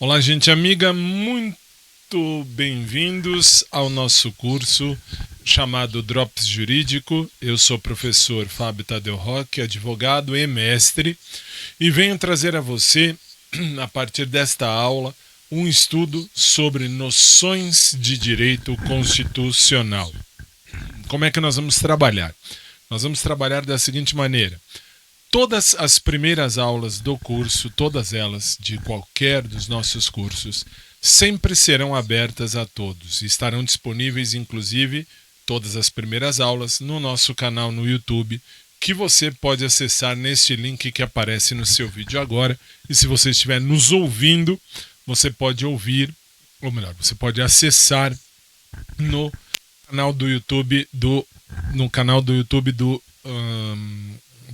Olá, gente amiga, muito bem-vindos ao nosso curso chamado Drops Jurídico. Eu sou o professor Fábio Tadeu Roque, advogado e mestre, e venho trazer a você, a partir desta aula, um estudo sobre noções de direito constitucional. Como é que nós vamos trabalhar? Nós vamos trabalhar da seguinte maneira. Todas as primeiras aulas do curso, todas elas, de qualquer dos nossos cursos, sempre serão abertas a todos. Estarão disponíveis, inclusive, todas as primeiras aulas no nosso canal no YouTube, que você pode acessar neste link que aparece no seu vídeo agora. E se você estiver nos ouvindo, você pode ouvir, ou melhor, você pode acessar no canal do YouTube do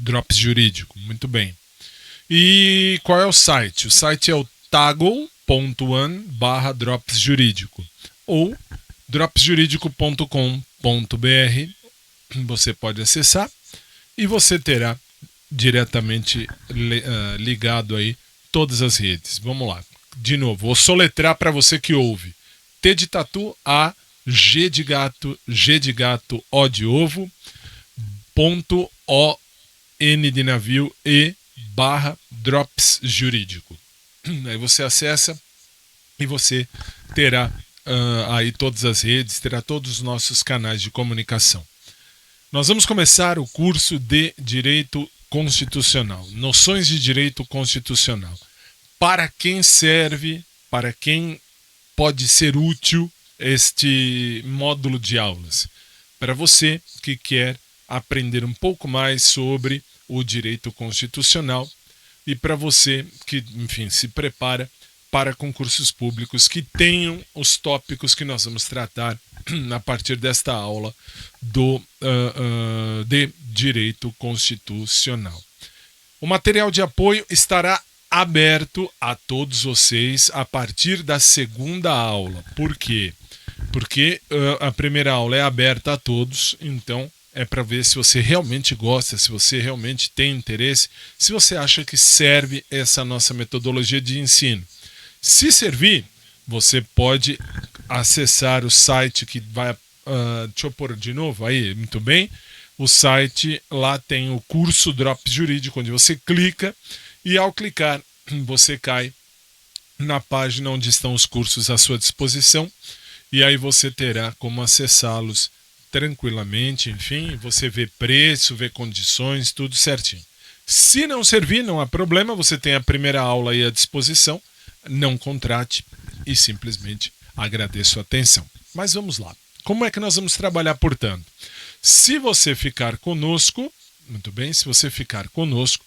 Drops Jurídico. Muito bem. E qual é o site? O site é o taggle.one/drops jurídico ou dropsjurídico.com.br. Você pode acessar e você terá diretamente ligado aí todas as redes. Vamos lá. De novo, vou soletrar para você que ouve. T de tatu, A, G de gato, O de ovo, ponto O, N de navio e /drops jurídico. Aí você acessa e você terá aí todas as redes, terá todos os nossos canais de comunicação. Nós vamos começar o curso de Direito Constitucional, noções de Direito Constitucional. Para quem serve, para quem pode ser útil este módulo de aulas? Para você que quer aprender um pouco mais sobre o direito constitucional e para você que, enfim, se prepara para concursos públicos que tenham os tópicos que nós vamos tratar a partir desta aula de direito constitucional. O material de apoio estará aberto a todos vocês a partir da segunda aula. Por quê? Porque a primeira aula é aberta a todos, então é para ver se você realmente gosta, se você realmente tem interesse, se você acha que serve essa nossa metodologia de ensino. Se servir, você pode acessar o site que vai... deixa eu pôr de novo aí, muito bem. O site, lá tem o curso Drops Jurídico, onde você clica e ao clicar você cai na página onde estão os cursos à sua disposição e aí você terá como acessá-los tranquilamente, enfim, você vê preço, vê condições, tudo certinho. Se não servir, não há problema, você tem a primeira aula aí à disposição, não contrate e simplesmente agradeço a atenção. Mas vamos lá. Como é que nós vamos trabalhar, portanto? Se você ficar conosco, muito bem, se você ficar conosco,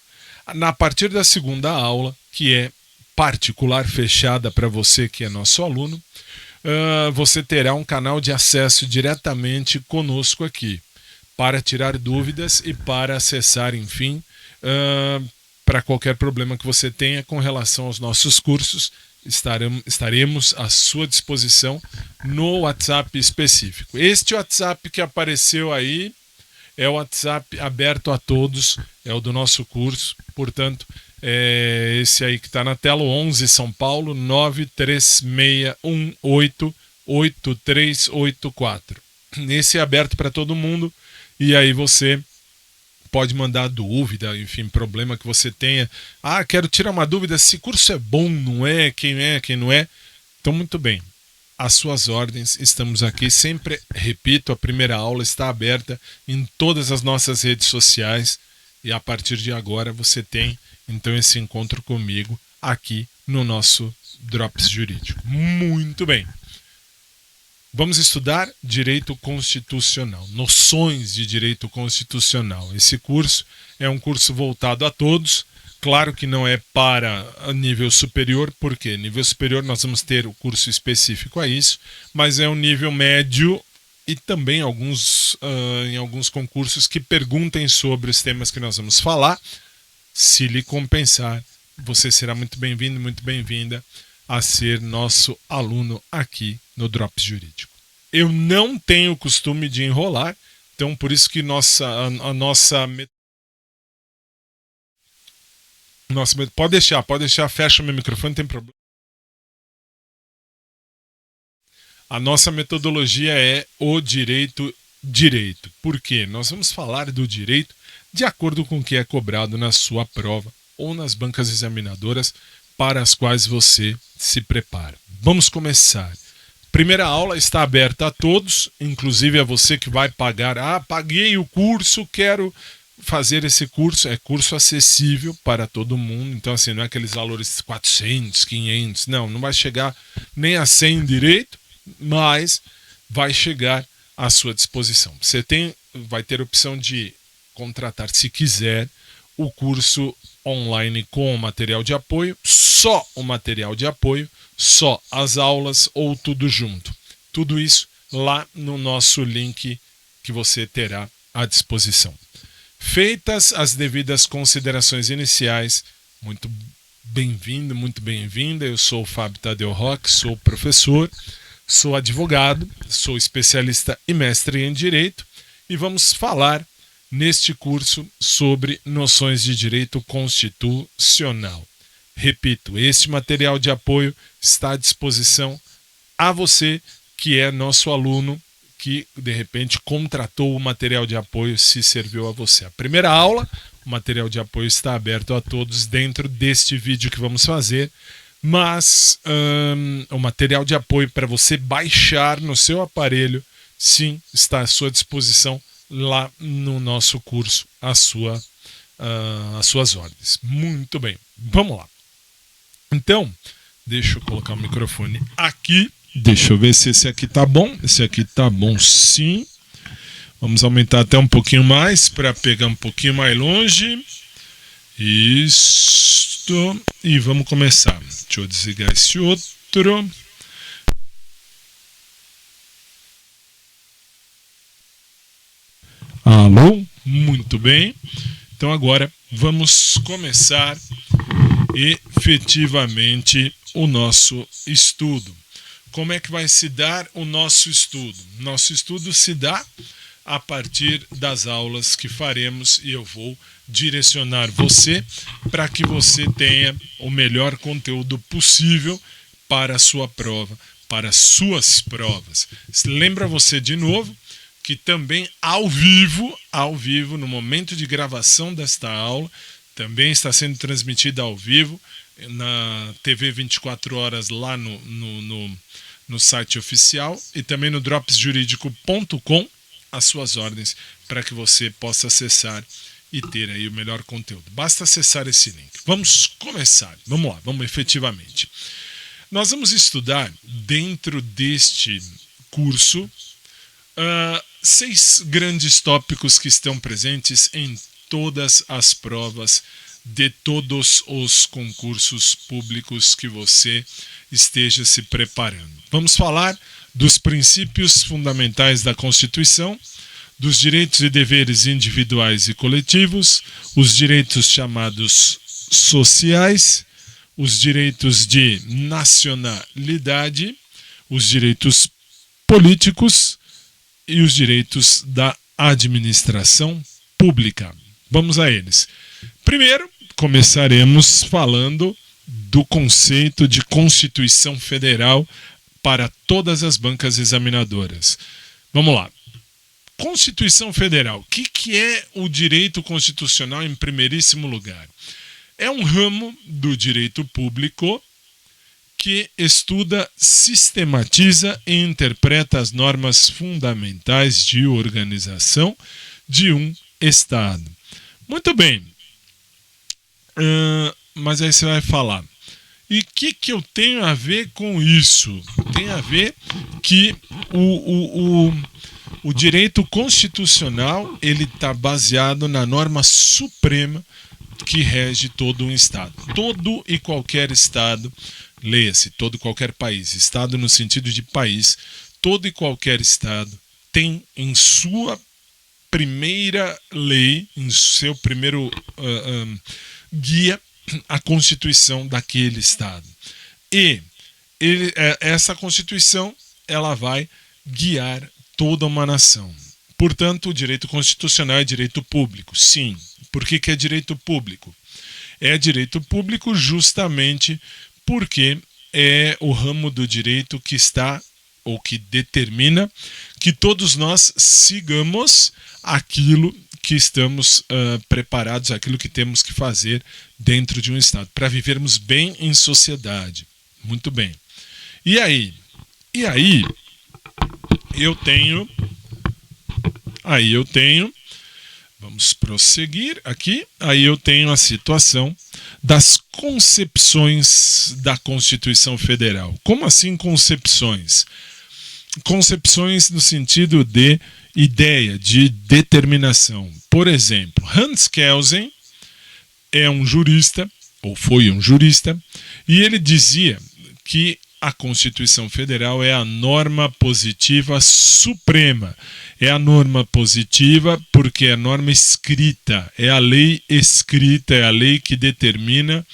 a partir da segunda aula, que é particular, fechada para você que é nosso aluno, você terá um canal de acesso diretamente conosco aqui, para tirar dúvidas e para acessar, enfim, para qualquer problema que você tenha com relação aos nossos cursos, estaremos à sua disposição no WhatsApp específico. Este WhatsApp que apareceu aí é o WhatsApp aberto a todos, é o do nosso curso, portanto, é esse aí que está na tela, 11 São Paulo, 936188384. Esse é aberto para todo mundo e aí você pode mandar dúvida, enfim, problema que você tenha. Ah, quero tirar uma dúvida, esse curso é bom, não é, quem não é. Então, muito bem. Às suas ordens, estamos aqui. Sempre repito, a primeira aula está aberta em todas as nossas redes sociais e a partir de agora você tem então esse encontro comigo aqui no nosso Drops Jurídico. Muito bem. Vamos estudar direito constitucional, noções de direito constitucional. Esse curso é um curso voltado a todos. Claro que não é para nível superior, porque nível superior nós vamos ter o curso específico a isso, mas é um nível médio e também em alguns concursos que perguntem sobre os temas que nós vamos falar. Se lhe compensar, você será muito bem-vindo, muito bem-vinda a ser nosso aluno aqui no Drops Jurídico. Eu não tenho costume de enrolar, então por isso que a nossa pode deixar, fecha meu microfone, não tem problema. A nossa metodologia é o direito. Por quê? Nós vamos falar do direito de acordo com o que é cobrado na sua prova ou nas bancas examinadoras para as quais você se prepara. Vamos começar. Primeira aula está aberta a todos, inclusive a você que vai pagar. Paguei o curso, quero fazer esse curso. É curso acessível para todo mundo. Então, assim, não é aqueles valores 400, 500. Não vai chegar nem a 100 direito, mas vai chegar à sua disposição. Você vai ter a opção de contratar, se quiser, o curso online com o material de apoio, só o material de apoio, só as aulas ou tudo junto. Tudo isso lá no nosso link que você terá à disposição. Feitas as devidas considerações iniciais, muito bem-vindo, muito bem-vinda. Eu sou o Fábio Tadeu Roque, sou professor, sou advogado, sou especialista e mestre em Direito e vamos falar neste curso sobre noções de direito constitucional. Repito, este material de apoio está à disposição a você que é nosso aluno, que de repente contratou o material de apoio, se serviu a você. A primeira aula, o material de apoio está aberto a todos dentro deste vídeo que vamos fazer, mas o material de apoio para você baixar no seu aparelho, sim, está à sua disposição lá no nosso curso, às suas ordens. Muito bem, vamos lá. Então, deixa eu colocar o microfone aqui. Deixa eu ver se esse aqui tá bom. Esse aqui tá bom, sim. Vamos aumentar até um pouquinho mais para pegar um pouquinho mais longe. Isso. E vamos começar. Deixa eu desligar esse outro. Alô? Muito bem. Então agora vamos começar efetivamente o nosso estudo. Como é que vai se dar o nosso estudo? Nosso estudo se dá a partir das aulas que faremos e eu vou direcionar você para que você tenha o melhor conteúdo possível para a sua prova, para as suas provas. Lembra você de novo que também ao vivo, no momento de gravação desta aula, também está sendo transmitida ao vivo na TV 24 horas lá no site oficial e também no dropsjuridico.com as suas ordens para que você possa acessar e ter aí o melhor conteúdo. Basta acessar esse link. Vamos começar. Vamos lá, vamos efetivamente. Nós vamos estudar dentro deste curso 6 grandes tópicos que estão presentes em todas as provas de todos os concursos públicos que você esteja se preparando. Vamos falar dos princípios fundamentais da Constituição, dos direitos e deveres individuais e coletivos, os direitos chamados sociais, os direitos de nacionalidade, os direitos políticos e os direitos da administração pública. Vamos a eles. Primeiro, começaremos falando do conceito de Constituição Federal para todas as bancas examinadoras. Vamos lá. Constituição Federal. O que é o direito constitucional em primeiríssimo lugar? É um ramo do direito público que estuda, sistematiza e interpreta as normas fundamentais de organização de um Estado. Muito bem. Mas aí você vai falar, e o que eu tenho a ver com isso? Tem a ver que o direito constitucional ele está baseado na norma suprema que rege todo um Estado. Todo e qualquer Estado, leia-se, todo e qualquer país, Estado no sentido de país, todo e qualquer Estado tem em sua primeira lei, em seu primeiro guia, a Constituição daquele Estado. E essa Constituição ela vai guiar toda uma nação. Portanto, o direito constitucional é direito público. Sim. Por que é direito público? É direito público justamente porque é o ramo do direito que está ou que determina que todos nós sigamos aquilo que estamos preparados, aquilo que temos que fazer dentro de um Estado, para vivermos bem em sociedade. Muito bem. E aí? Eu tenho, vamos prosseguir aqui, aí eu tenho a situação das concepções da Constituição Federal. Como assim concepções? Concepções no sentido de ideia, de determinação. Por exemplo, Hans Kelsen é um jurista, ou foi um jurista, e ele dizia que a Constituição Federal é a norma positiva suprema. É a norma positiva porque é a norma escrita, é a lei escrita, é a lei que determina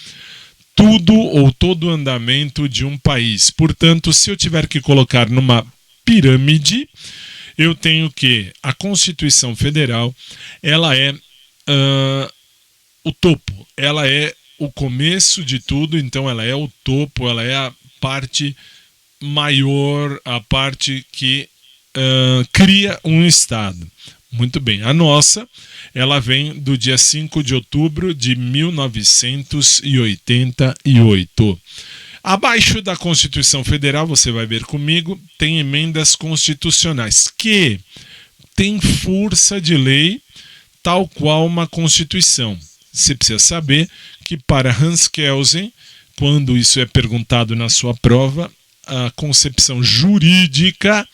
tudo ou todo o andamento de um país. Portanto, se eu tiver que colocar numa pirâmide, eu tenho que a Constituição Federal, ela é o topo, ela é o começo de tudo, então ela é o topo, ela é a parte maior, a parte que cria um Estado. Muito bem, a nossa, ela vem do dia 5 de outubro de 1988. Abaixo da Constituição Federal, você vai ver comigo, tem emendas constitucionais que têm força de lei, tal qual uma Constituição. Você precisa saber que para Hans Kelsen, quando isso é perguntado na sua prova, a concepção jurídica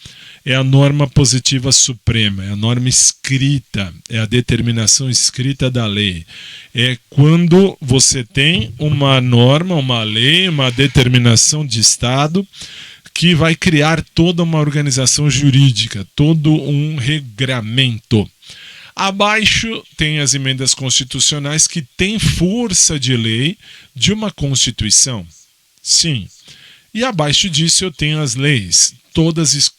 é a norma positiva suprema, é a norma escrita, é a determinação escrita da lei. É quando você tem uma norma, uma lei, uma determinação de Estado que vai criar toda uma organização jurídica, todo um regramento. Abaixo tem as emendas constitucionais que têm força de lei de uma Constituição. Sim. E abaixo disso eu tenho as leis, todas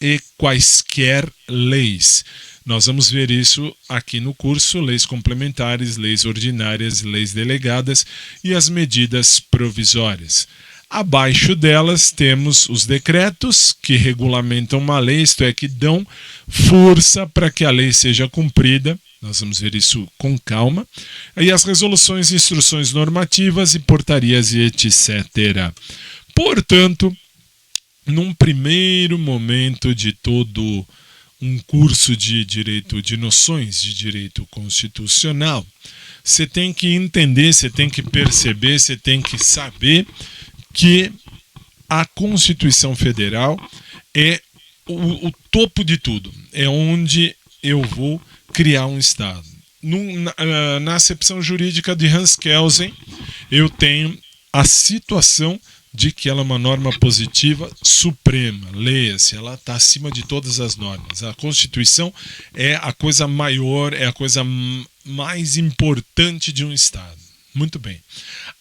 e quaisquer leis. Nós vamos ver isso aqui no curso, leis complementares, leis ordinárias, leis delegadas e as medidas provisórias. Abaixo delas temos os decretos que regulamentam uma lei, isto é, que dão força para que a lei seja cumprida. Nós vamos ver isso com calma. E as resoluções, instruções normativas e portarias e etc. Portanto, num primeiro momento de todo um curso de direito, de noções de direito constitucional, você tem que entender, você tem que perceber, você tem que saber que a Constituição Federal é o topo de tudo, é onde eu vou criar um Estado. Na acepção jurídica de Hans Kelsen, eu tenho a situação de que ela é uma norma positiva suprema, leia-se, ela está acima de todas as normas. A Constituição é a coisa maior, é a coisa mais importante de um Estado. Muito bem.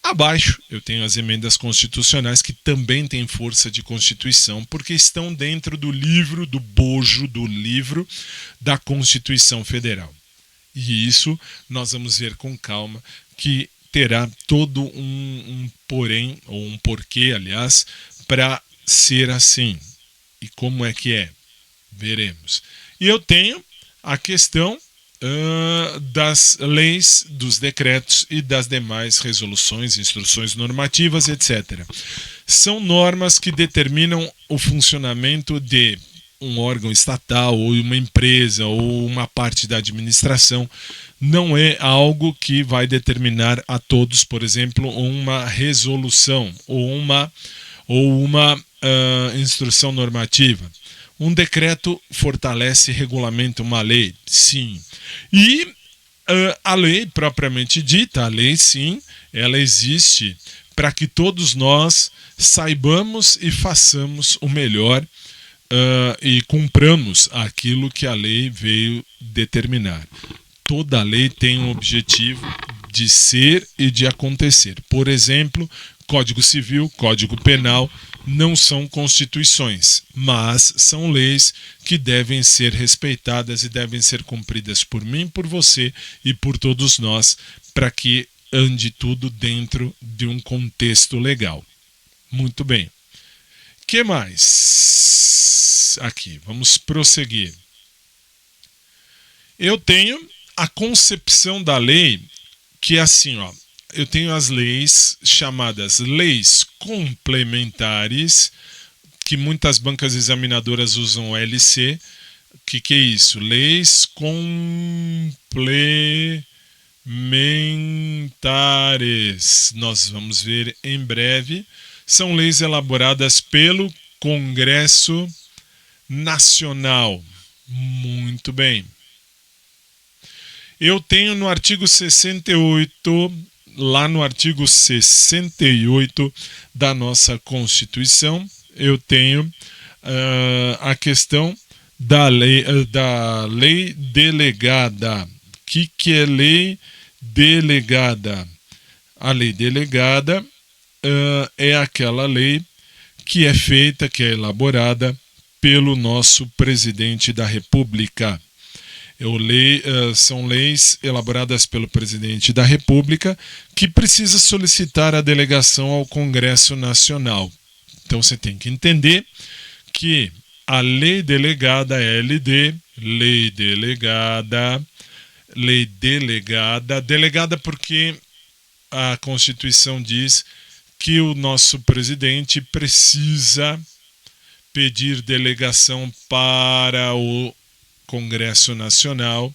Abaixo eu tenho as emendas constitucionais que também têm força de Constituição, porque estão dentro do livro, do bojo do livro da Constituição Federal. E isso nós vamos ver com calma, que terá todo um porém, ou um porquê, aliás, para ser assim. E como é que é? Veremos. E eu tenho a questão das leis, dos decretos e das demais resoluções, instruções normativas, etc. São normas que determinam o funcionamento de um órgão estatal, ou uma empresa, ou uma parte da administração. Não é algo que vai determinar a todos, por exemplo, uma resolução ou uma instrução normativa. Um decreto fortalece e regulamenta uma lei? Sim. E a lei propriamente dita, a lei sim, ela existe para que todos nós saibamos e façamos o melhor e cumpramos aquilo que a lei veio determinar. Toda lei tem um objetivo de ser e de acontecer. Por exemplo, Código Civil, Código Penal não são constituições, mas são leis que devem ser respeitadas e devem ser cumpridas por mim, por você e por todos nós, para que ande tudo dentro de um contexto legal. Muito bem. Que mais? Aqui, vamos prosseguir. Eu tenho a concepção da lei, que é assim, ó. Eu tenho as leis chamadas leis complementares, que muitas bancas examinadoras usam LC. O que é isso? Leis complementares. Nós vamos ver em breve. São leis elaboradas pelo Congresso Nacional. Muito bem. Eu tenho no artigo 68, lá no artigo 68 da nossa Constituição, eu tenho a questão da lei delegada. O que é lei delegada? A lei delegada é aquela lei que é feita, que é elaborada pelo nosso presidente da República. São leis elaboradas pelo presidente da República que precisa solicitar a delegação ao Congresso Nacional. Então você tem que entender que a lei delegada, LD, delegada porque a Constituição diz que o nosso presidente precisa pedir delegação para o Congresso Nacional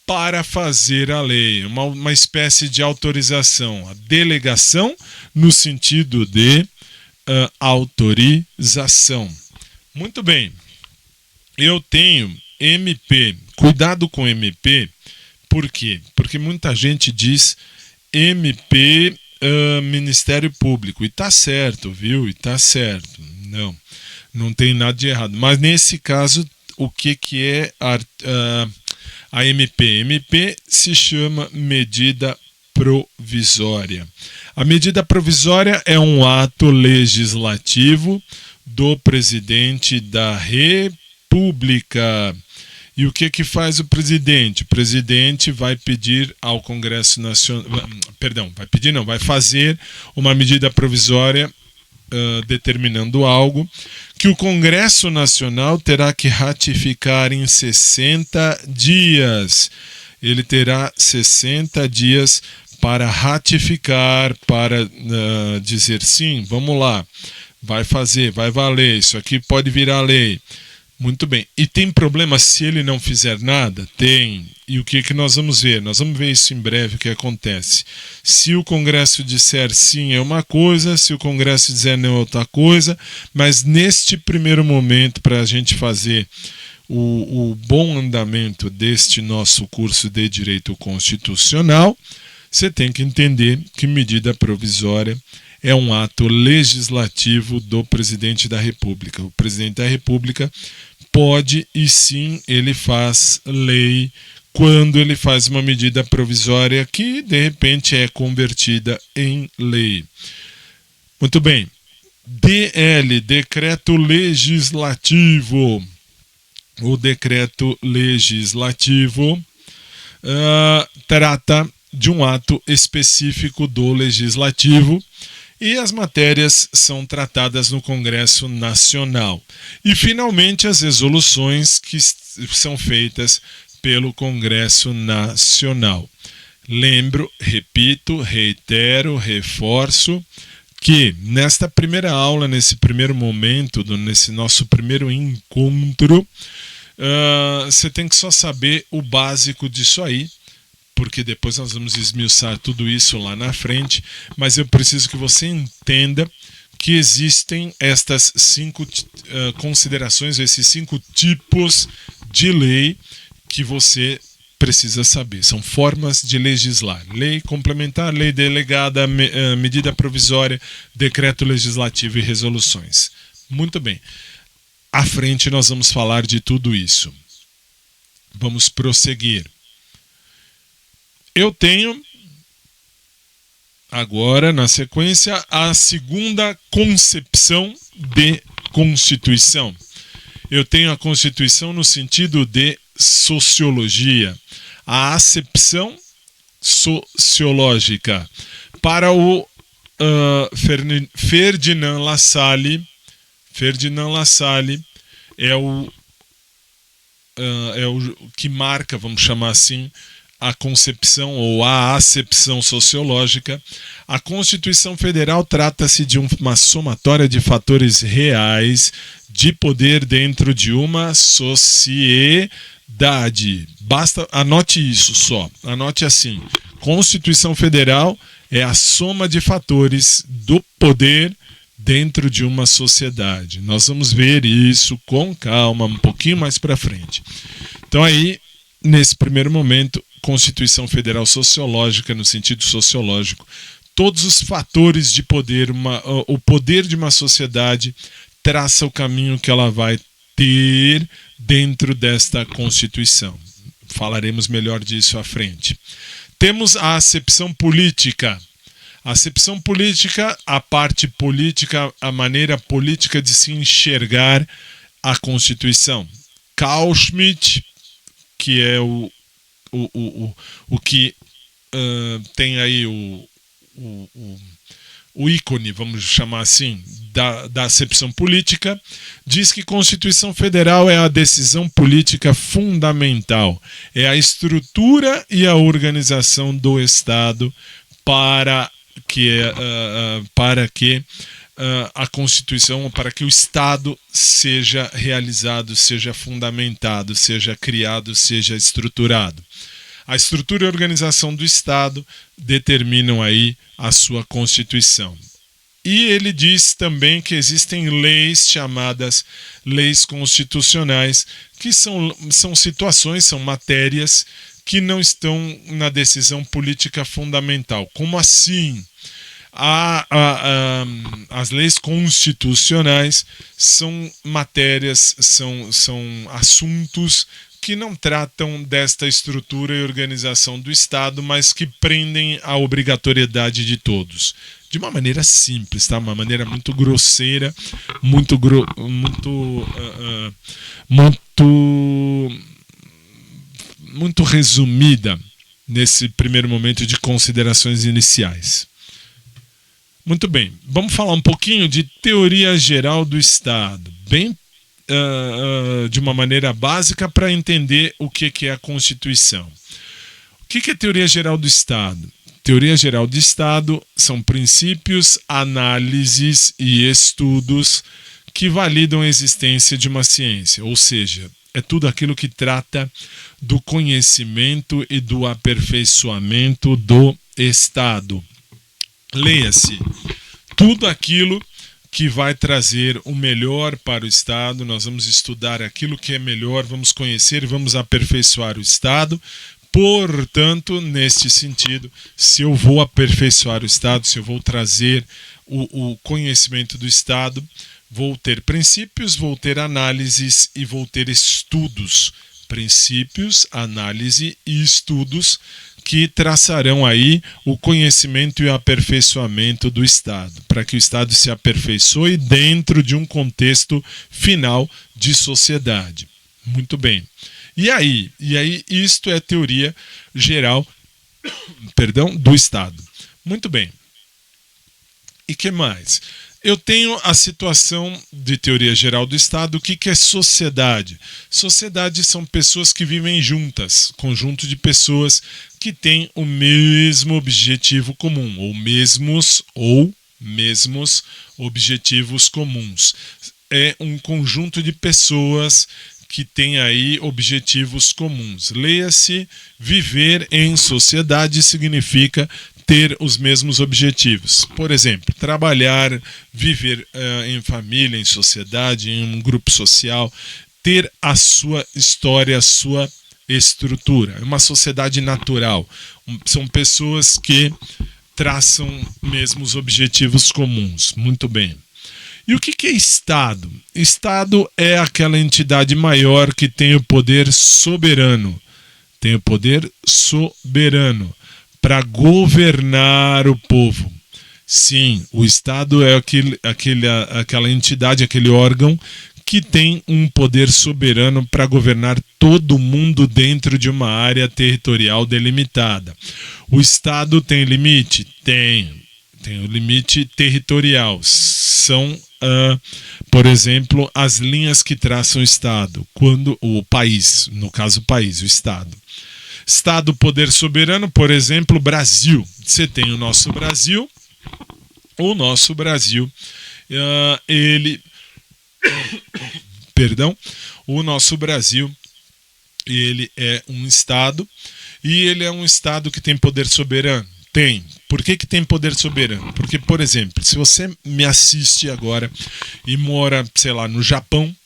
para fazer a lei, uma espécie de autorização, a delegação no sentido de autorização. Muito bem, eu tenho MP, cuidado com MP, por quê? Porque muita gente diz MP Ministério Público, e tá certo, viu? E tá certo, não tem nada de errado, mas nesse caso o que é a MP? MP se chama medida provisória. A medida provisória é um ato legislativo do presidente da República. E o que faz o presidente? O presidente vai pedir ao Congresso Nacional, vai fazer uma medida provisória determinando algo que o Congresso Nacional terá que ratificar em 60 dias. Ele terá 60 dias para ratificar, para dizer sim, vamos lá, vai fazer, vai valer, isso aqui pode virar lei. Muito bem. E tem problema se ele não fizer nada? Tem. E o que nós vamos ver? Nós vamos ver isso em breve, o que acontece. Se o Congresso disser sim é uma coisa, se o Congresso disser não é outra coisa, mas neste primeiro momento, para a gente fazer o bom andamento deste nosso curso de Direito Constitucional, você tem que entender que medida provisória é um ato legislativo do presidente da República. O presidente da República pode e sim ele faz lei quando ele faz uma medida provisória que de repente é convertida em lei. Muito bem. DL, decreto legislativo. O decreto legislativo trata de um ato específico do legislativo e as matérias são tratadas no Congresso Nacional. E, finalmente, as resoluções que são feitas pelo Congresso Nacional. Lembro, repito, reitero, reforço que nesta primeira aula, nesse primeiro momento, nesse nosso primeiro encontro, você tem que só saber o básico disso aí, porque depois nós vamos esmiuçar tudo isso lá na frente, mas eu preciso que você entenda que existem estas 5 considerações, esses 5 tipos de lei que você precisa saber. São formas de legislar. Lei complementar, lei delegada, medida provisória, decreto legislativo e resoluções. Muito bem. À frente nós vamos falar de tudo isso. Vamos prosseguir. Eu tenho agora, na sequência, a segunda concepção de Constituição. Eu tenho a Constituição no sentido de sociologia, a acepção sociológica. Para o Ferdinand Lassalle, Ferdinand Lassalle é o que marca, vamos chamar assim, a concepção ou a acepção sociológica. A Constituição Federal trata-se de uma somatória de fatores reais de poder dentro de uma sociedade. Anote isso só. Anote assim. Constituição Federal é a soma de fatores do poder dentro de uma sociedade. Nós vamos ver isso com calma um pouquinho mais para frente. Então aí, nesse primeiro momento, Constituição Federal sociológica, no sentido sociológico, todos os fatores de poder, o poder de uma sociedade traça o caminho que ela vai ter dentro desta Constituição. Falaremos melhor disso à frente. Temos a acepção política. A acepção política, a parte política, a maneira política de se enxergar a Constituição. Carl Schmitt, que é o que tem aí o ícone, vamos chamar assim, da acepção política, diz que Constituição Federal é a decisão política fundamental, é a estrutura e a organização do Estado para que a Constituição, para que o Estado seja realizado, seja fundamentado, seja criado, seja estruturado. A estrutura e a organização do Estado determinam aí a sua Constituição. E ele diz também que existem leis chamadas leis constitucionais, que são situações, são matérias que não estão na decisão política fundamental. Como assim? As leis constitucionais são matérias, são assuntos que não tratam desta estrutura e organização do Estado, mas que prendem a obrigatoriedade de todos. De uma maneira simples, tá? Uma maneira muito grosseira, muito resumida nesse primeiro momento de considerações iniciais. Muito bem, vamos falar um pouquinho de teoria geral do Estado, bem de uma maneira básica para entender o que é a Constituição. O que é teoria geral do Estado? Teoria geral do Estado são princípios, análises e estudos que validam a existência de uma ciência, ou seja, é tudo aquilo que trata do conhecimento e do aperfeiçoamento do Estado. Leia-se, tudo aquilo que vai trazer o melhor para o Estado. Nós vamos estudar aquilo que é melhor, vamos conhecer, vamos aperfeiçoar o Estado. Portanto, neste sentido, se eu vou aperfeiçoar o Estado, se eu vou trazer o conhecimento do Estado, vou ter princípios, vou ter análises e vou ter estudos. Princípios, análise e estudos que traçarão aí o conhecimento e o aperfeiçoamento do Estado, para que o Estado se aperfeiçoe dentro de um contexto final de sociedade. Muito bem. E aí isto é teoria geral, do Estado. Muito bem. E que mais? Eu tenho a situação de teoria geral do Estado. O que é sociedade? Sociedade são pessoas que vivem juntas, conjunto de pessoas que têm o mesmo objetivo comum, ou mesmos objetivos comuns. É um conjunto de pessoas que tem aí objetivos comuns. Leia-se, viver em sociedade significa ter os mesmos objetivos. Por exemplo, trabalhar, viver em família, em sociedade, em um grupo social, ter a sua história, a sua estrutura. É uma sociedade natural. São pessoas que traçam mesmos objetivos comuns. Muito bem. E o que é Estado? Estado é aquela entidade maior que tem o poder soberano. Tem o poder soberano para governar o povo. Sim, o Estado é aquela entidade, aquele órgão que tem um poder soberano para governar todo mundo dentro de uma área territorial delimitada. O Estado tem limite? Tem. tem o limite territorial. São, por exemplo, as linhas que traçam o Estado, quando o país, no caso o país, o Estado. Estado, poder soberano, por exemplo, Brasil. Você tem o nosso Brasil. O nosso Brasil, o nosso Brasil, ele é um Estado e ele é um Estado que tem poder soberano. Tem. Por que tem poder soberano? Porque, por exemplo, se você me assiste agora e mora, sei lá, no Japão,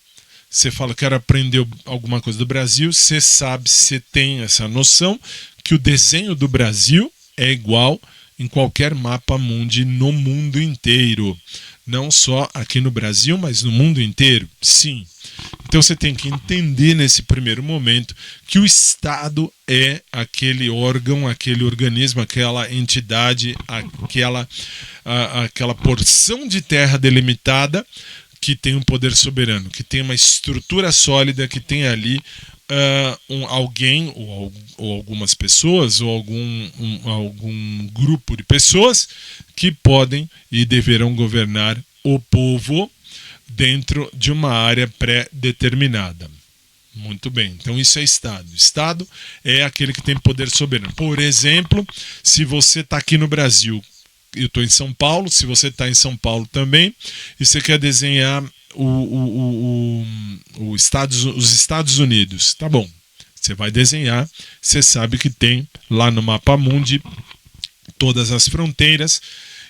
você fala, quero aprender alguma coisa do Brasil, você sabe, você tem essa noção que o desenho do Brasil é igual em qualquer mapa mundi no mundo inteiro. Não só aqui no Brasil, mas no mundo inteiro. Sim. Então você tem que entender nesse primeiro momento que o Estado é aquele órgão, aquele organismo, aquela entidade, aquela porção de terra delimitada que tem um poder soberano, que tem uma estrutura sólida, que tem ali alguém ou algumas pessoas ou algum grupo de pessoas que podem e deverão governar o povo dentro de uma área pré-determinada. Muito bem, então isso é Estado. Estado é aquele que tem poder soberano. Por exemplo, se você está aqui no Brasil, eu estou em São Paulo, se você está em São Paulo também, e você quer desenhar os Estados Unidos, tá bom. Você vai desenhar, você sabe que tem lá no mapa mundi todas as fronteiras,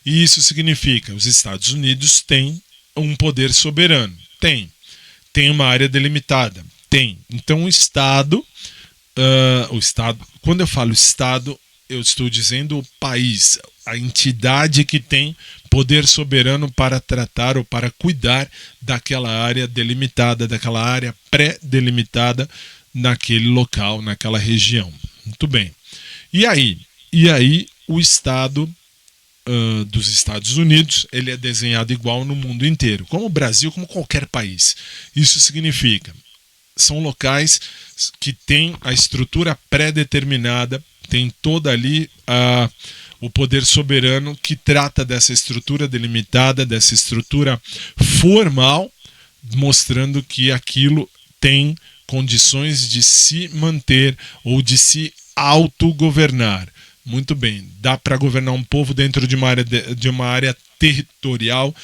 e isso significa os Estados Unidos têm um poder soberano. Tem uma área delimitada. Tem. Então o Estado, quando eu falo Estado, eu estou dizendo o país, a entidade que tem poder soberano para tratar ou para cuidar daquela área delimitada, daquela área pré-delimitada naquele local, naquela região. Muito bem. E aí o Estado dos Estados Unidos, ele é desenhado igual no mundo inteiro, como o Brasil, como qualquer país. Isso significa, são locais que têm a estrutura pré-determinada, tem toda ali o poder soberano que trata dessa estrutura delimitada, dessa estrutura formal, mostrando que aquilo tem condições de se manter ou de se autogovernar. Muito bem, dá para governar um povo dentro de uma área territorial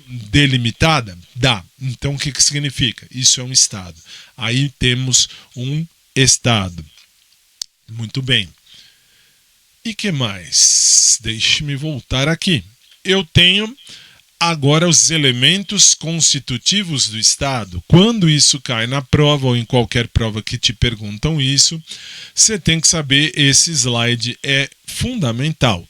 delimitada? Dá. Então o que significa? Isso é um Estado. Aí temos um Estado. Muito bem. E que mais? Deixe-me voltar aqui. Eu tenho agora os elementos constitutivos do Estado. Quando isso cai na prova ou em qualquer prova que te perguntam isso, você tem que saber, esse slide é fundamental.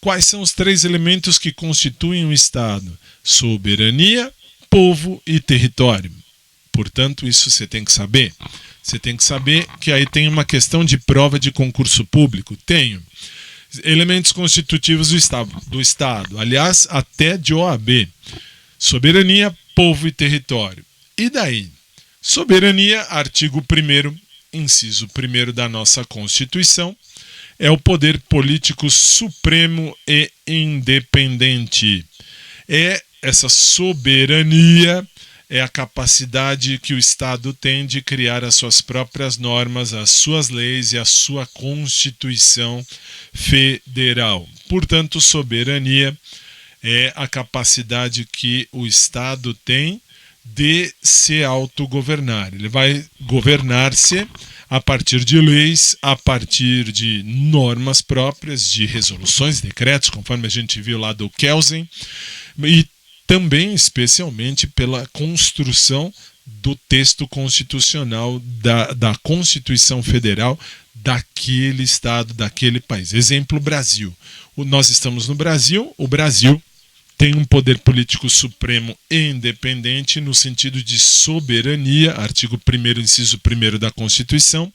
Quais são os 3 elementos que constituem o Estado? Soberania, povo e território. Portanto, isso você tem que saber. Você tem que saber que aí tem uma questão de prova de concurso público. Tenho elementos constitutivos do Estado. Aliás, até de OAB. Soberania, povo e território. E daí? Soberania, artigo 1º, inciso 1º da nossa Constituição, é o poder político supremo e independente. Essa soberania é a capacidade que o Estado tem de criar as suas próprias normas, as suas leis e a sua Constituição Federal. Portanto, soberania é a capacidade que o Estado tem de se autogovernar. Ele vai governar-se a partir de leis, a partir de normas próprias, de resoluções, decretos, conforme a gente viu lá do Kelsen, e também, especialmente, pela construção do texto constitucional da Constituição Federal daquele Estado, daquele país. Exemplo, Brasil. Nós estamos no Brasil, o Brasil tem um poder político supremo e independente no sentido de soberania, artigo 1º, inciso 1º da Constituição,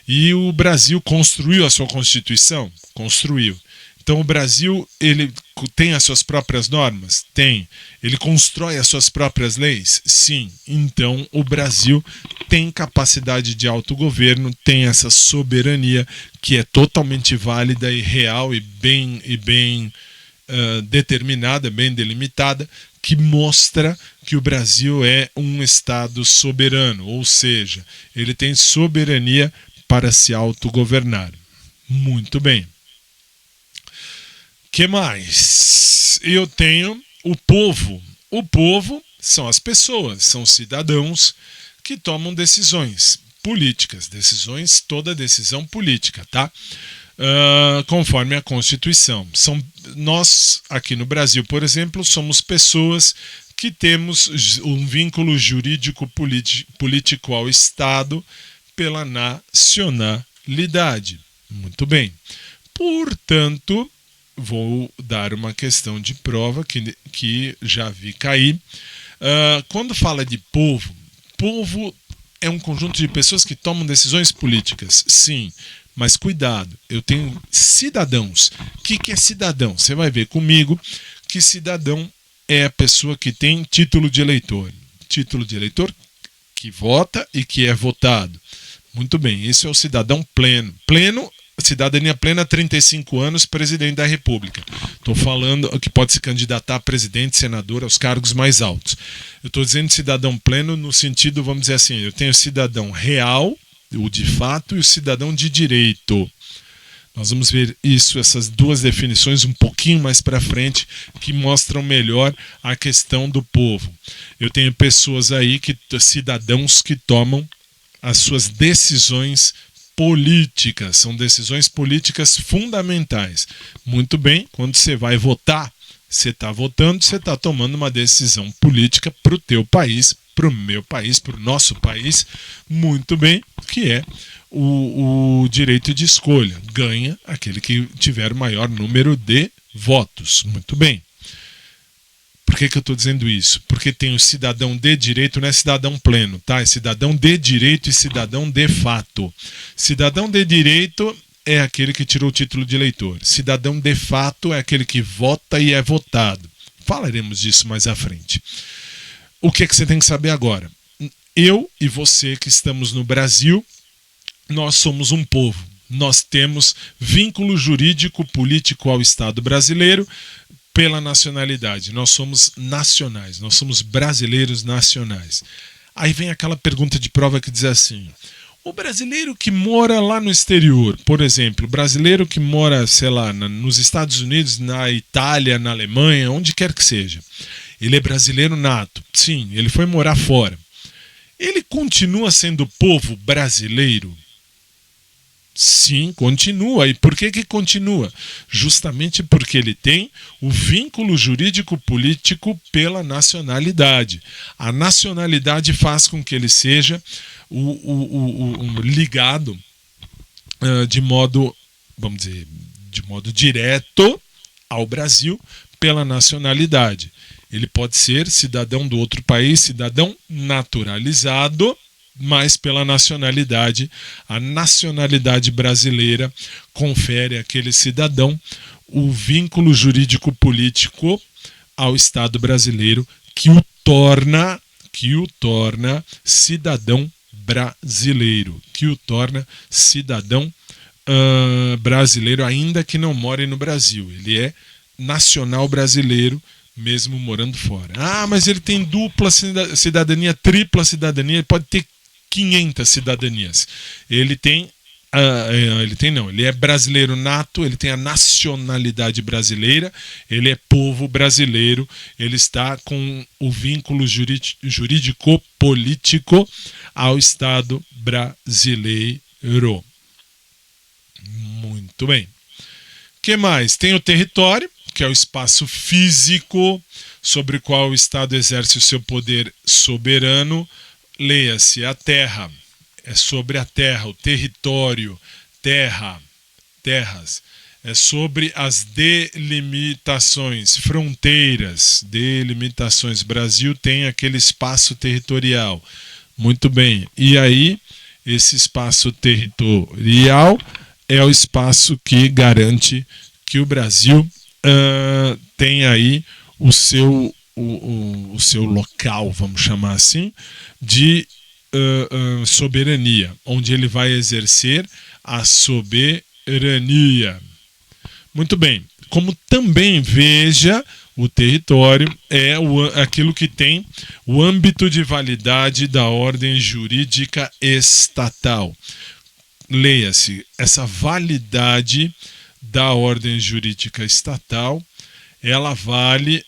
e o Brasil construiu a sua Constituição? Construiu. Então o Brasil, ele tem as suas próprias normas? Tem. Ele constrói as suas próprias leis? Sim. Então o Brasil tem capacidade de autogoverno, tem essa soberania que é totalmente válida e real e bem determinada, bem delimitada, que mostra que o Brasil é um Estado soberano, ou seja, ele tem soberania para se autogovernar. Muito bem. Que mais? Eu tenho o povo. O povo são as pessoas, são cidadãos que tomam decisões políticas, toda decisão política, tá? Conforme a Constituição. Nós, aqui no Brasil, por exemplo, somos pessoas que temos um vínculo jurídico político ao Estado pela nacionalidade. Muito bem. Portanto, vou dar uma questão de prova que já vi cair. Quando fala de povo é um conjunto de pessoas que tomam decisões políticas, sim, mas cuidado, eu tenho cidadãos. O que é cidadão? Você vai ver comigo que cidadão é a pessoa que tem título de eleitor. Título de eleitor que vota e que é votado. Muito bem, esse é o cidadão pleno. Cidadania plena, 35 anos, presidente da República. Estou falando que pode se candidatar a presidente, senador, aos cargos mais altos. Eu estou dizendo cidadão pleno no sentido, vamos dizer assim, eu tenho cidadão real, o de fato, e o cidadão de direito. Nós vamos ver essas duas definições um pouquinho mais para frente, que mostram melhor a questão do povo. Eu tenho pessoas aí, cidadãos que tomam as suas decisões políticas, são decisões políticas fundamentais. Muito bem, quando você vai votar, você está votando, você está tomando uma decisão política para o teu país, para o meu país, para o nosso país, muito bem, que é o direito de escolha. Ganha aquele que tiver o maior número de votos. Muito bem. Por que eu estou dizendo isso? Porque tem o cidadão de direito, não é cidadão pleno, tá? É cidadão de direito e cidadão de fato. Cidadão de direito é aquele que tirou o título de eleitor. Cidadão de fato é aquele que vota e é votado. Falaremos disso mais à frente. O que você tem que saber agora? Eu e você que estamos no Brasil, nós somos um povo. Nós temos vínculo jurídico político ao Estado brasileiro pela nacionalidade. Nós somos nacionais, nós somos brasileiros nacionais. Aí vem aquela pergunta de prova que diz assim: o brasileiro que mora lá no exterior, por exemplo, o brasileiro que mora, sei lá, nos Estados Unidos, na Itália, na Alemanha, onde quer que seja, ele é brasileiro nato. Sim, ele foi morar fora. Ele continua sendo povo brasileiro? Sim, continua. E por que continua? Justamente porque ele tem o vínculo jurídico-político pela nacionalidade. A nacionalidade faz com que ele seja ligado de modo, vamos dizer, de modo direto ao Brasil pela nacionalidade. Ele pode ser cidadão do outro país, cidadão naturalizado, mas pela nacionalidade. A nacionalidade brasileira confere àquele cidadão o vínculo jurídico-político ao Estado brasileiro que o torna cidadão brasileiro, brasileiro, ainda que não more no Brasil. Ele é nacional brasileiro, mesmo morando fora. Ah, mas ele tem dupla cidadania, tripla cidadania, ele pode ter 500 cidadanias. Ele é brasileiro nato, ele tem a nacionalidade brasileira, ele é povo brasileiro, ele está com o vínculo jurídico-político ao Estado brasileiro. Muito bem. O que mais? Tem o território, que é o espaço físico sobre o qual o Estado exerce o seu poder soberano. Leia-se a terra, é sobre a terra, o território, terras, é sobre as delimitações, fronteiras, delimitações. Brasil tem aquele espaço territorial. Muito bem, e aí esse espaço territorial é o espaço que garante que o Brasil tem aí o seu local, vamos chamar assim, de soberania, onde ele vai exercer a soberania. Muito bem. como também, veja, o território é aquilo que tem o âmbito de validade da ordem jurídica estatal. Leia-se, essa validade da ordem jurídica estatal, ela vale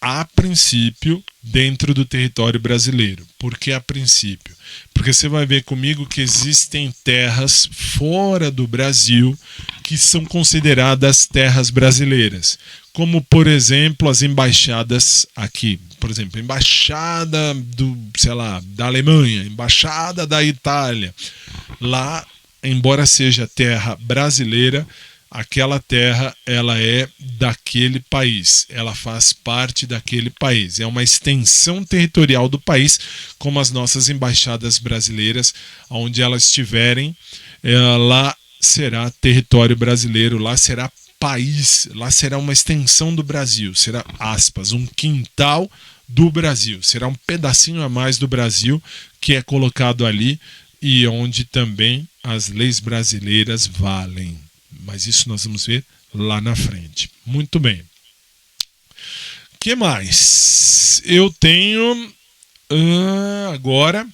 a princípio dentro do território brasileiro. Por que a princípio? Porque você vai ver comigo que existem terras fora do Brasil que são consideradas terras brasileiras, como por exemplo as embaixadas aqui, por exemplo, embaixada da Alemanha, embaixada da Itália. Lá, embora seja terra brasileira, aquela terra ela é daquele país, ela faz parte daquele país, é uma extensão territorial do país, como as nossas embaixadas brasileiras, onde elas estiverem, lá será território brasileiro, lá será país, lá será uma extensão do Brasil, será, aspas, um quintal do Brasil, será um pedacinho a mais do Brasil que é colocado ali e onde também as leis brasileiras valem. Mas isso nós vamos ver lá na frente. Muito bem. O que mais? Eu tenho agora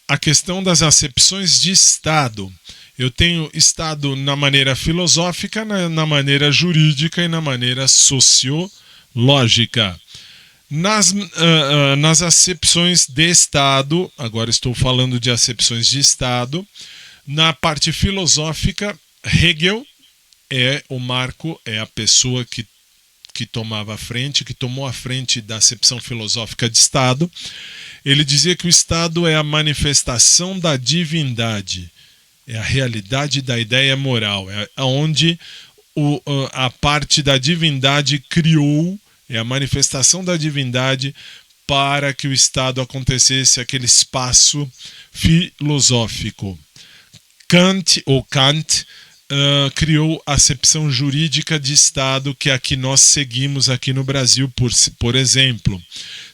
a questão das acepções de Estado. Eu tenho Estado na maneira filosófica, na maneira jurídica e na maneira sociológica. Nas acepções de Estado, agora estou falando de acepções de Estado, na parte filosófica, Hegel é o marco, é a pessoa que tomava a frente, que tomou a frente da acepção filosófica de Estado. Ele dizia que o Estado é a manifestação da divindade, é a realidade da ideia moral, é onde a parte da divindade criou, é a manifestação da divindade para que o Estado acontecesse aquele espaço filosófico. Kant criou a acepção jurídica de Estado que aqui nós seguimos aqui no Brasil, por exemplo.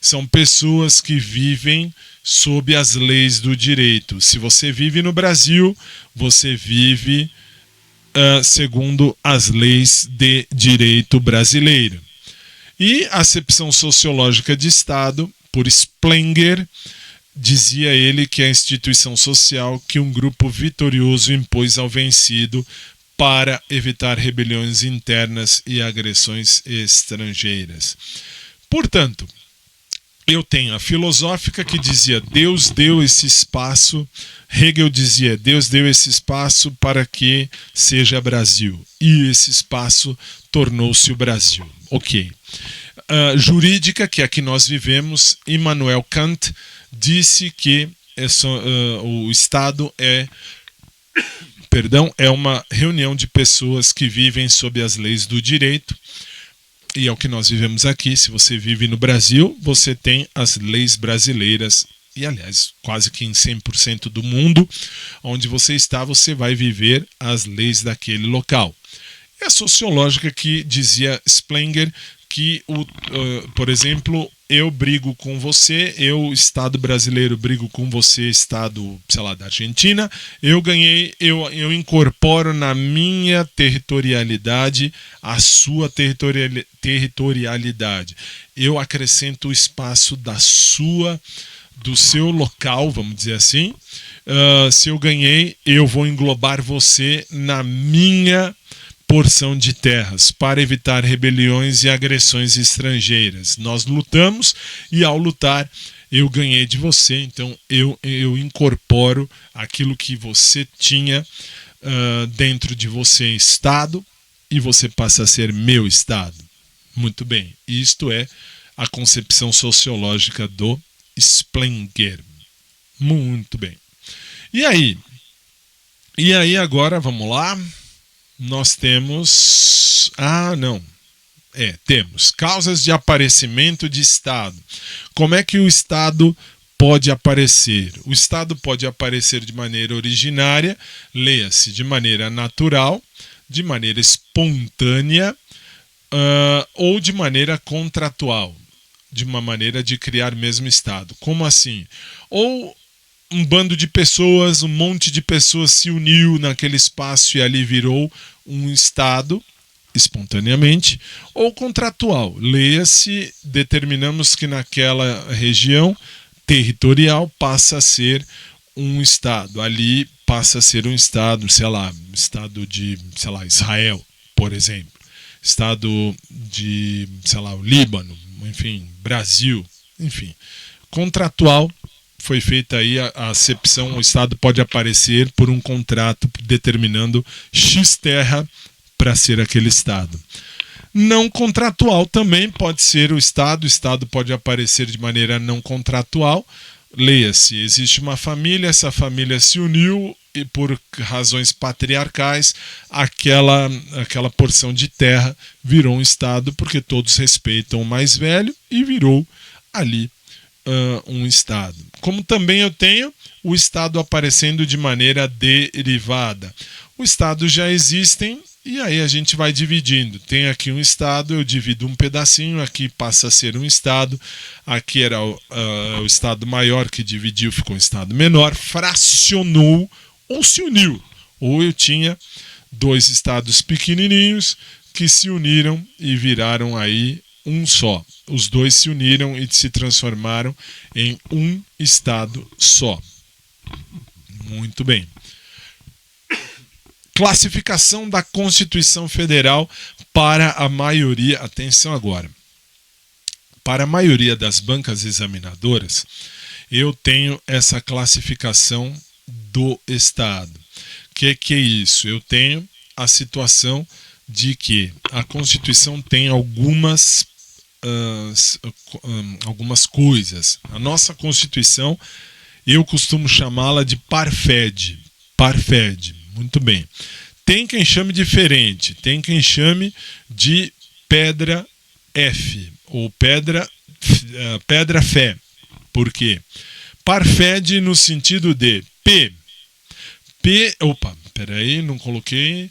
São pessoas que vivem sob as leis do direito. Se você vive no Brasil, você vive segundo as leis de direito brasileiro. E a acepção sociológica de Estado, por Spengler, dizia ele que é a instituição social que um grupo vitorioso impôs ao vencido para evitar rebeliões internas e agressões estrangeiras. Portanto, eu tenho a filosófica que dizia Deus deu esse espaço, Hegel dizia Deus deu esse espaço para que seja Brasil, e esse espaço tornou-se o Brasil. Ok. Jurídica, que é a que nós vivemos, Immanuel Kant disse que o Estado é uma reunião de pessoas que vivem sob as leis do direito, e é o que nós vivemos aqui. Se você vive no Brasil, você tem as leis brasileiras, e aliás, quase que em 100% do mundo onde você está, você vai viver as leis daquele local. É a sociológica que dizia Spengler que, por exemplo, eu brigo com você, Estado brasileiro, brigo com você, Estado, sei lá, da Argentina, eu ganhei, eu incorporo na minha territorialidade a sua territorialidade. Eu acrescento o espaço do seu local, vamos dizer assim. Se eu ganhei, eu vou englobar você na minha porção de terras para evitar rebeliões e agressões estrangeiras. Nós lutamos e ao lutar eu ganhei de você, então eu incorporo aquilo que você tinha dentro de você, Estado, e você passa a ser meu Estado. Muito bem, isto é a concepção sociológica do Spengler. Muito bem. E aí agora, vamos lá. Nós temos... temos causas de aparecimento de Estado. Como é que o Estado pode aparecer? O Estado pode aparecer de maneira originária, leia-se de maneira natural, de maneira espontânea ou de maneira contratual, de uma maneira de criar mesmo Estado. Como assim? Ou um bando de pessoas, um monte de pessoas se uniu naquele espaço e ali virou um Estado, espontaneamente, ou contratual. Leia-se, determinamos que naquela região territorial passa a ser um estado. Ali passa a ser um estado, sei lá, estado de, sei lá, Israel, por exemplo. Estado de, sei lá, o Líbano, enfim, Brasil, enfim. Contratual, foi feita aí a acepção, o estado pode aparecer por um contrato determinando X terra para ser aquele estado. Não contratual também pode ser o estado pode aparecer de maneira não contratual. Leia-se, existe uma família, essa família se uniu e por razões patriarcais aquela porção de terra virou um estado porque todos respeitam o mais velho e virou ali um estado. Como também eu tenho o estado aparecendo de maneira derivada. Os estados já existem e aí a gente vai dividindo. Tem aqui um estado, eu divido um pedacinho, aqui passa a ser um estado, aqui era o estado maior que dividiu, ficou um estado menor, fracionou ou se uniu. Ou eu tinha dois estados pequenininhos que se uniram e viraram aí um só. Os dois se uniram e se transformaram em um estado só. Muito bem. Classificação da Constituição Federal para a maioria, atenção agora, para a maioria das bancas examinadoras, eu tenho essa classificação do Estado. O que é isso? Eu tenho a situação de que a Constituição tem algumas coisas. A nossa Constituição, eu costumo chamá-la de parfed. Parfed. Muito bem. Tem quem chame diferente, tem quem chame de pedra F, ou pedra fé. Por quê? Parfed no sentido de não coloquei.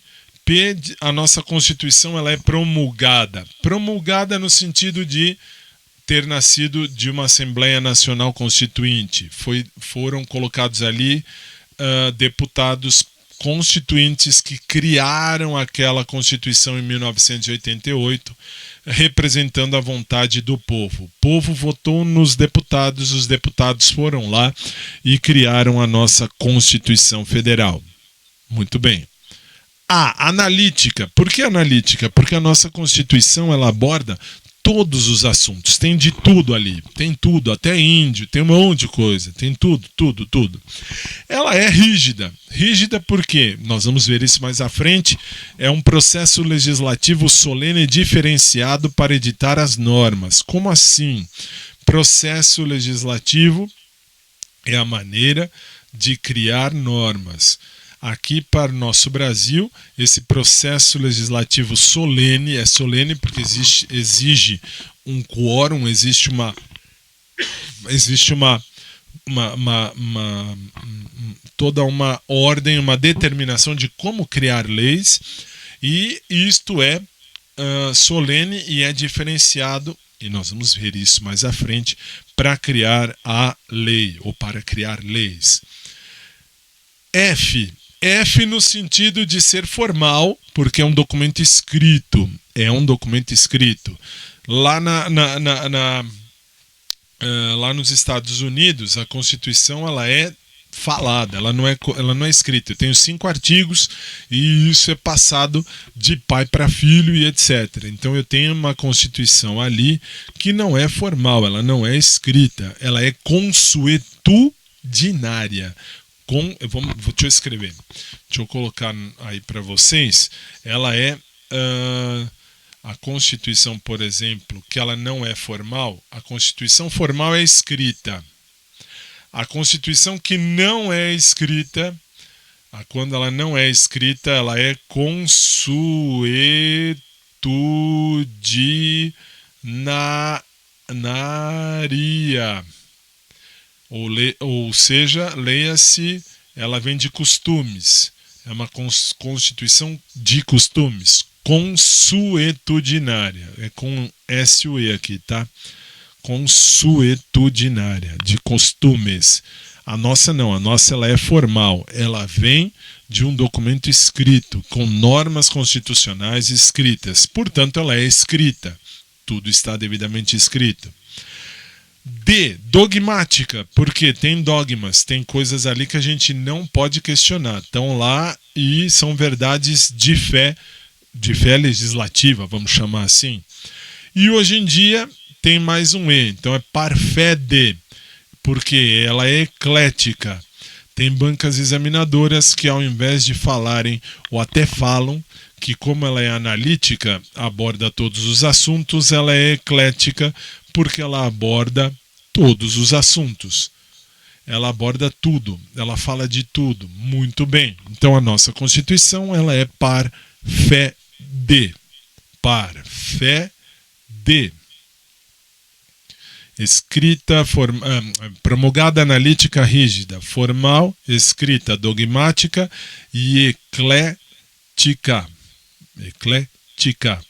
A nossa Constituição ela é promulgada. Promulgada no sentido de ter nascido de uma Assembleia Nacional Constituinte. Foram colocados ali deputados constituintes que criaram aquela Constituição em 1988, representando a vontade do povo. O povo votou nos deputados, os deputados foram lá e criaram a nossa Constituição Federal. Muito bem. Analítica. Por que analítica? Porque a nossa Constituição ela aborda todos os assuntos, tem de tudo ali, tem tudo, até índio, tem um monte de coisa, tem tudo. Ela é rígida porque, nós vamos ver isso mais à frente, é um processo legislativo solene e diferenciado para editar as normas. Como assim? Processo legislativo é a maneira de criar normas. Aqui para o nosso Brasil, esse processo legislativo solene, é solene porque exige um quórum, existe toda uma ordem, uma determinação de como criar leis, e isto é solene e é diferenciado, e nós vamos ver isso mais à frente, para criar a lei, ou para criar leis. F no sentido de ser formal, porque é um documento escrito. Lá lá nos Estados Unidos, a Constituição ela é falada, ela não é escrita. Eu tenho 5 artigos e isso é passado de pai para filho e etc. Então eu tenho uma Constituição ali que não é formal, ela não é escrita, ela é consuetudinária. Deixa eu escrever. Deixa eu colocar aí para vocês. Ela é a Constituição, por exemplo, que ela não é formal. A Constituição formal é escrita. A Constituição que não é escrita, quando ela não é escrita, ela é consuetudinária. Ou seja, leia-se, ela vem de costumes. É uma Constituição de costumes. Consuetudinária. É com SUE aqui, tá? Consuetudinária, de costumes. A nossa não, a nossa ela é formal, ela vem de um documento escrito, com normas constitucionais escritas, portanto ela é escrita, tudo está devidamente escrito. D, dogmática, porque tem dogmas, tem coisas ali que a gente não pode questionar, estão lá e são verdades de fé legislativa, vamos chamar assim. E hoje em dia tem mais um E, então é parfé D, porque ela é eclética. Tem bancas examinadoras que, ao invés de falarem, ou até falam, que como ela é analítica, aborda todos os assuntos, ela é eclética porque ela aborda todos os assuntos. Ela aborda tudo, ela fala de tudo, muito bem. Então a nossa Constituição ela é parfé D. Parfé D. Escrita, promulgada analítica rígida, formal, escrita dogmática e eclética. Eclética.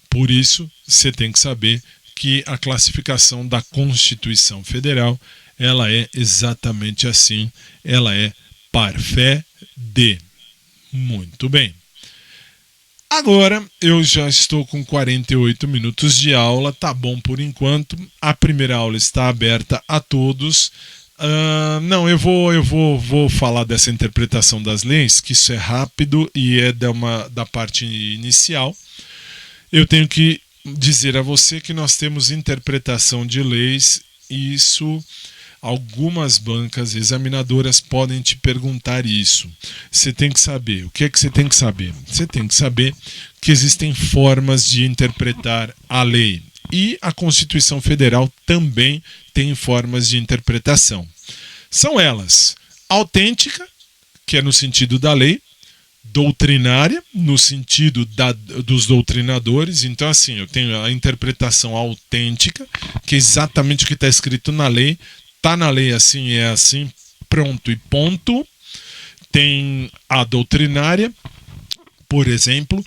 Por isso, você tem que saber que a classificação da Constituição Federal, ela é exatamente assim, ela é parfé D. Muito bem. Agora eu já estou com 48 minutos de aula, tá bom por enquanto. A primeira aula está aberta a todos. Não, eu vou falar dessa interpretação das leis, que isso é rápido e é da parte inicial. Eu tenho que dizer a você que nós temos interpretação de leis, e isso algumas bancas examinadoras podem te perguntar isso. Você tem que saber. O que é que você tem que saber? Você tem que saber que existem formas de interpretar a lei. E a Constituição Federal também tem formas de interpretação. São elas: autêntica, que é no sentido da lei; doutrinária, no sentido dos doutrinadores. Então, assim, eu tenho a interpretação autêntica, que é exatamente o que está escrito na lei. Está na lei assim, é assim, pronto e ponto. Tem a doutrinária, por exemplo,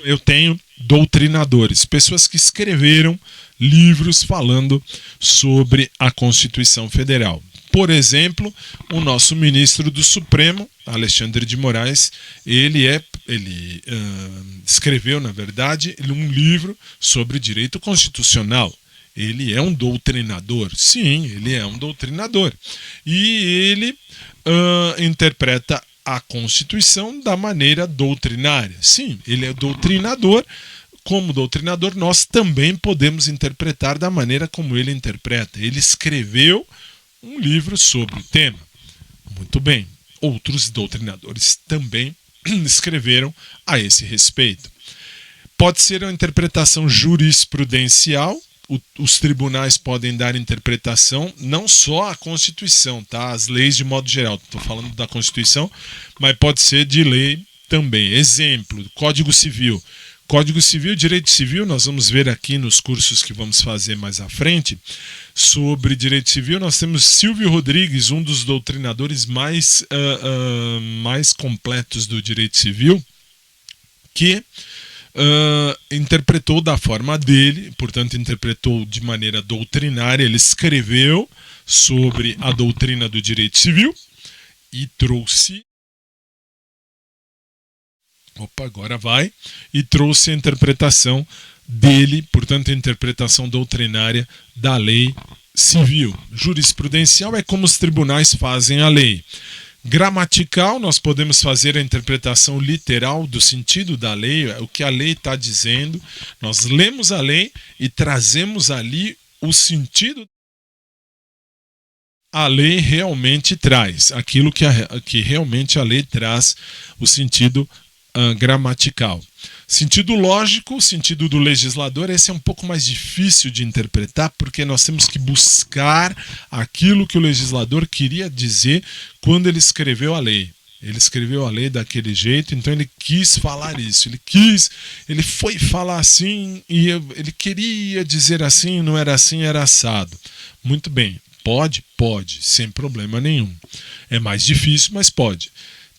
eu tenho doutrinadores, pessoas que escreveram livros falando sobre a Constituição Federal. Por exemplo, o nosso ministro do Supremo, Alexandre de Moraes, ele escreveu, na verdade, um livro sobre direito constitucional. Ele é um doutrinador. Sim, ele é um doutrinador. E ele interpreta a Constituição da maneira doutrinária. Sim, ele é doutrinador. Como doutrinador, nós também podemos interpretar da maneira como ele interpreta. Ele escreveu um livro sobre o tema. Muito bem. Outros doutrinadores também escreveram a esse respeito. Pode ser uma interpretação jurisprudencial. Os tribunais podem dar interpretação, não só à Constituição, tá? As leis de modo geral. Estou falando da Constituição, mas pode ser de lei também. Exemplo, Código Civil. Código Civil, Direito Civil, nós vamos ver aqui nos cursos que vamos fazer mais à frente. Sobre Direito Civil, nós temos Silvio Rodrigues, um dos doutrinadores mais completos do Direito Civil, que interpretou da forma dele, portanto interpretou de maneira doutrinária. Ele escreveu sobre a doutrina do direito civil e trouxe a interpretação dele, portanto a interpretação doutrinária da lei civil. Jurisprudencial é como os tribunais fazem a lei. Gramatical, nós podemos fazer a interpretação literal do sentido da lei, o que a lei está dizendo. Nós lemos a lei e trazemos ali o sentido. A lei realmente traz, aquilo que realmente a lei traz, o sentido gramatical. Sentido lógico, o sentido do legislador, esse é um pouco mais difícil de interpretar, porque nós temos que buscar aquilo que o legislador queria dizer quando ele escreveu a lei. Ele escreveu a lei daquele jeito, então ele quis falar isso. Ele foi falar assim e ele queria dizer assim, não era assim, era assado. Muito bem, pode, sem problema nenhum. É mais difícil, mas pode.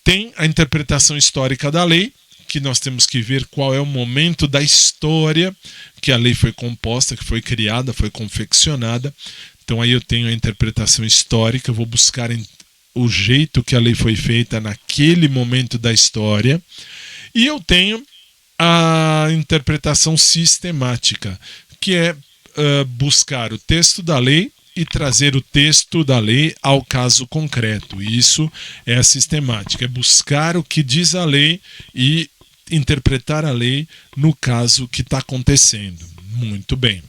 Tem a interpretação histórica da lei, que nós temos que ver qual é o momento da história que a lei foi composta, que foi criada, foi confeccionada. Então aí eu tenho a interpretação histórica, eu vou buscar o jeito que a lei foi feita naquele momento da história. E eu tenho a interpretação sistemática, que é buscar o texto da lei e trazer o texto da lei ao caso concreto. Isso é a sistemática, é buscar o que diz a lei e interpretar a lei no caso que está acontecendo. Muito bem.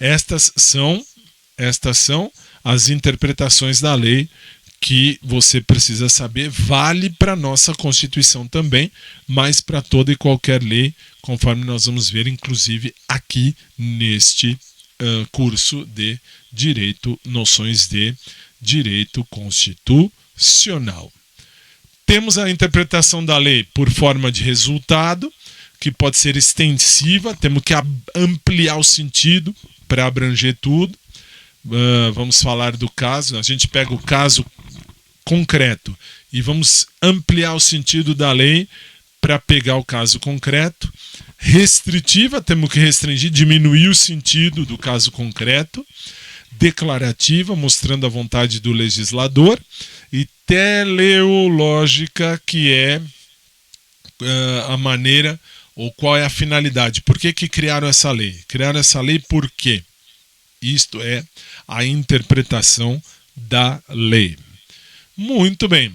Estas são as interpretações da lei que você precisa saber. Vale para a nossa Constituição também, mas para toda e qualquer lei, conforme nós vamos ver, inclusive aqui neste curso de Direito, Noções de Direito Constitucional. Temos a interpretação da lei por forma de resultado, que pode ser extensiva, temos que ampliar o sentido para abranger tudo. Vamos falar do caso, a gente pega o caso concreto e vamos ampliar o sentido da lei para pegar o caso concreto. Restritiva, temos que restringir, diminuir o sentido do caso concreto. Declarativa, mostrando a vontade do legislador. E teleológica, que é a maneira ou qual é a finalidade. Por que criaram essa lei? Criaram essa lei por quê? Isto é a interpretação da lei. Muito bem.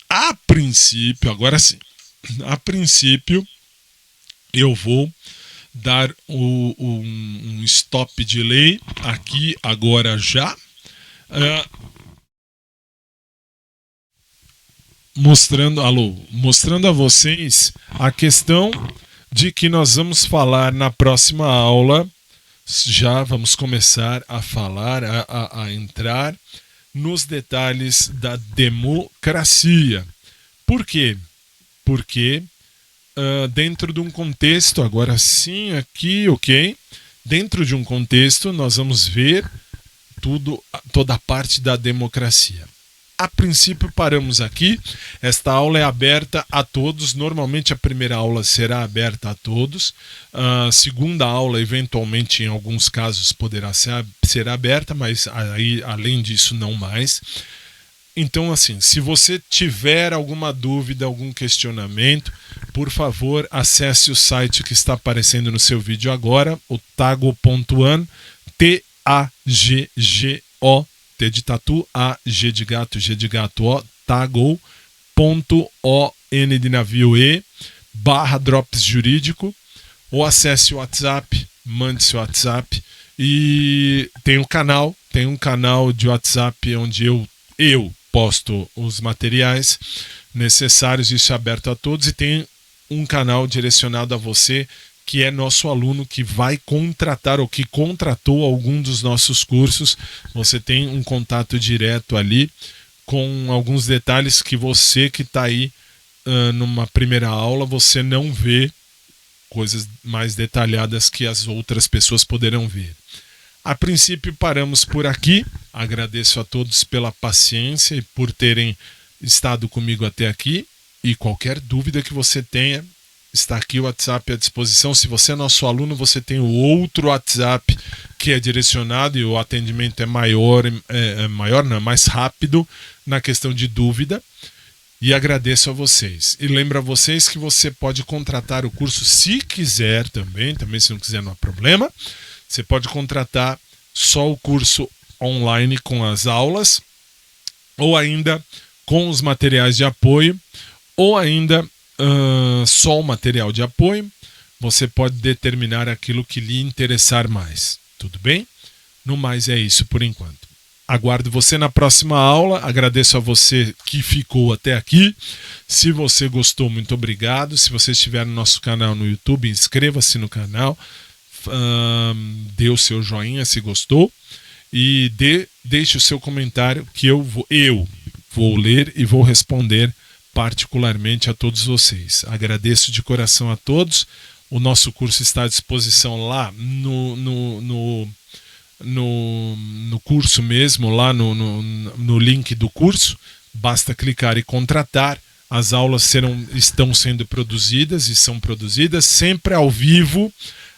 A princípio, agora sim, a princípio eu vou dar um stop de lei aqui agora já, mostrando a vocês a questão de que nós vamos falar na próxima aula. Já vamos começar a falar, a entrar nos detalhes da democracia. Por quê? Porque dentro de um contexto, agora sim, aqui, ok? Dentro de um contexto, nós vamos ver toda a parte da democracia. A princípio, paramos aqui. Esta aula é aberta a todos. Normalmente, a primeira aula será aberta a todos. A segunda aula, eventualmente, em alguns casos, poderá ser aberta, mas aí, além disso, não mais. Então, assim, se você tiver alguma dúvida, algum questionamento, por favor, acesse o site que está aparecendo no seu vídeo agora, o tago.an, T-A-G-G-O, T de tatu, A, G de gato, O, tago.on de navio E, /drops jurídico, ou acesse o WhatsApp, mande seu WhatsApp, e tem um canal de WhatsApp onde eu posto os materiais necessários, isso é aberto a todos, e tem um canal direcionado a você que é nosso aluno, que vai contratar ou que contratou algum dos nossos cursos. Você tem um contato direto ali com alguns detalhes que você que está aí numa primeira aula, você não vê coisas mais detalhadas que as outras pessoas poderão ver. A princípio paramos por aqui. Agradeço a todos pela paciência e por terem estado comigo até aqui. E qualquer dúvida que você tenha, está aqui o WhatsApp à disposição. Se você é nosso aluno, você tem o outro WhatsApp que é direcionado e o atendimento é mais rápido na questão de dúvida. E agradeço a vocês. E lembro a vocês que você pode contratar o curso se quiser também se não quiser não há problema. Você pode contratar só o curso online com as aulas, ou ainda com os materiais de apoio, ou ainda só o material de apoio. Você pode determinar aquilo que lhe interessar mais. Tudo bem? No mais é isso por enquanto. Aguardo você na próxima aula. Agradeço a você que ficou até aqui. Se você gostou, muito obrigado. Se você estiver no nosso canal no YouTube, inscreva-se no canal. Dê o seu joinha se gostou. E deixe o seu comentário que eu vou ler e vou responder particularmente a todos vocês. Agradeço de coração a todos. O nosso curso está à disposição lá no curso mesmo, lá no link do curso. Basta clicar e contratar. As aulas estão sendo produzidas e são produzidas sempre ao vivo,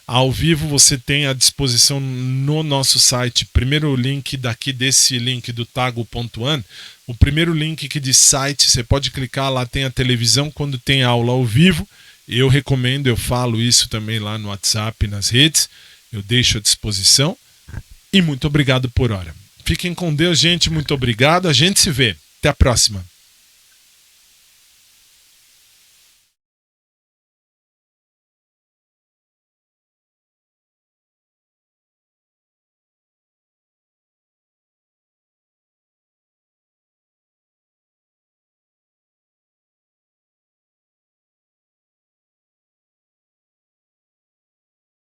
Ao vivo você tem à disposição no nosso site, primeiro link daqui desse link do tago.one, o primeiro link que diz site, você pode clicar lá, tem a televisão quando tem aula ao vivo. Eu recomendo, eu falo isso também lá no WhatsApp, nas redes, eu deixo à disposição. E muito obrigado por hora. Fiquem com Deus, gente, muito obrigado, a gente se vê. Até a próxima.